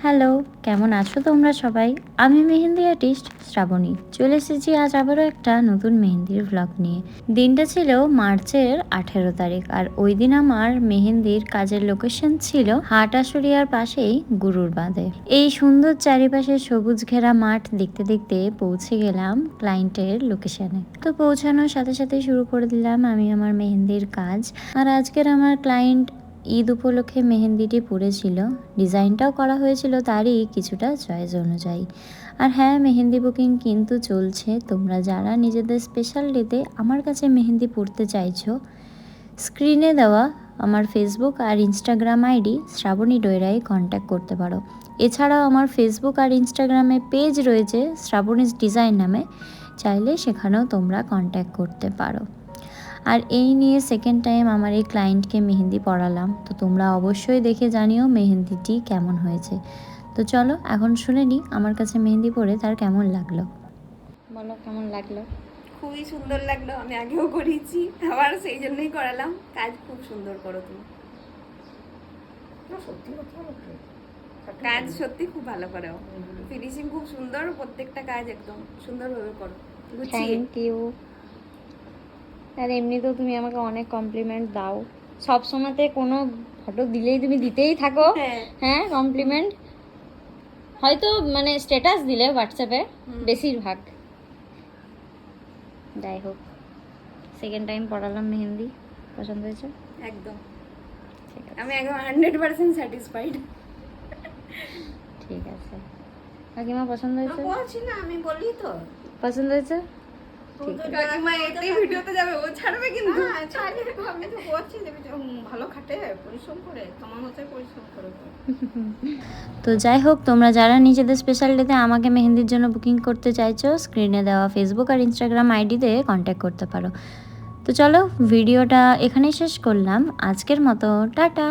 Hello, কেমন আছো তোমরা সবাই? আমি মেহেন্দি আর্টিস্ট শ্রাবণী। চলে এসেছি আজ আবারও একটা নতুন মেহেন্দির ভ্লগ নিয়ে। দিনটা ছিল মার্চের 18 তারিখ, আর ওই দিন আমার মেহেন্দির কাজের লোকেশন ছিল হাটহাশুড়িয়ার পাশেই গুরুর বাঁধে। এই সুন্দর চারিপাশে সবুজ ঘেরা মাঠ দেখতে দেখতে পৌঁছে গেলাম ক্লায়েন্টের লোকেশনে। তো পৌঁছানোর সাথে সাথে শুরু করে দিলাম আমি আমার মেহেন্দির কাজ। আর আজকের আমার ক্লায়েন্ট ঈদ উপলক্ষে মেহেন্দিটি পরেছিল, ডিজাইনটাও করা হয়েছিল তারই কিছুটা চয়েস অনুযায়ী। আর হ্যাঁ, মেহেন্দি বুকিং কিন্তু চলছে। তোমরা যারা নিজেদের স্পেশাল ডেতে আমার কাছে মেহেন্দি পরতে চাইছো, স্ক্রিনে দেওয়া আমার ফেসবুক আর ইনস্টাগ্রাম আইডি শ্রাবণী ডয়রায় কন্ট্যাক্ট করতে পারো। এছাড়াও আমার ফেসবুক আর ইনস্টাগ্রামে পেজ রয়েছে শ্রাবণীজ ডিজাইন নামে, চাইলে সেখানেও তোমরা কন্ট্যাক্ট করতে পারো। আর এই নিয়ে সেকেন্ড টাইম আমার এই ক্লায়েন্টকে মেহেন্দি পরালাম। তো তোমরা অবশ্যই দেখে জানিও মেহেন্দিটি কেমন হয়েছে। তো চলো এখন শুনে নিই আমার কাছে মেহেন্দি পরে তার কেমন লাগলো। বলো কেমন লাগলো? খুবই সুন্দর লাগলো। আমি আগেও করেছি, আবার সেই জন্যই করালাম। কাজ খুব সুন্দর করো তুমি। কাজ সত্যি খুব ভালো করো, ফিনিশিং খুব সুন্দর, প্রত্যেকটা কাজ একদম সুন্দরভাবে করো, গুছিয়ে। Thank you. আর এমনিতেও তুমি আমাকে অনেক কমপ্লিমেন্ট দাও, সব সময়তে কোনো ফটো দিলেই তুমি দিতেই থাকো। হ্যাঁ, কমপ্লিমেন্ট হয়তো মানে স্ট্যাটাস দিলে হোয়াটসঅ্যাপে বেশিরভাগ। যাই হোক, সেকেন্ড টাইম পড়ালাম মেহেন্দি, পছন্দ হয়েছে একদম। ঠিক আছে, আমি একদম 100% স্যাটিসফাইড। ঠিক আছে। কাকিমা পছন্দ হয়েছে? বলছি না, আমি বলি তো পছন্দ হয়েছে। কাকিমা এতেই ভিডিওতে যাবে, ও ছাড়বে কিন্তু। আমি তো বলছি যে ভালো খাটে, পরিশ্রম করে, তোমার মতো পরিশ্রম করে। তো যাই হোক, তোমরা যারা নিজেদের স্পেশাল ডেতে আমাকে মেহেন্দির জন্য বুকিং করতে চাইছো, স্ক্রিনে দেওয়া ফেসবুক আর ইনস্টাগ্রাম আইডিতে কন্ট্যাক্ট করতে পারো। তো চলো, ভিডিওটা এখানেই শেষ করলাম আজকের মতো। টাটা।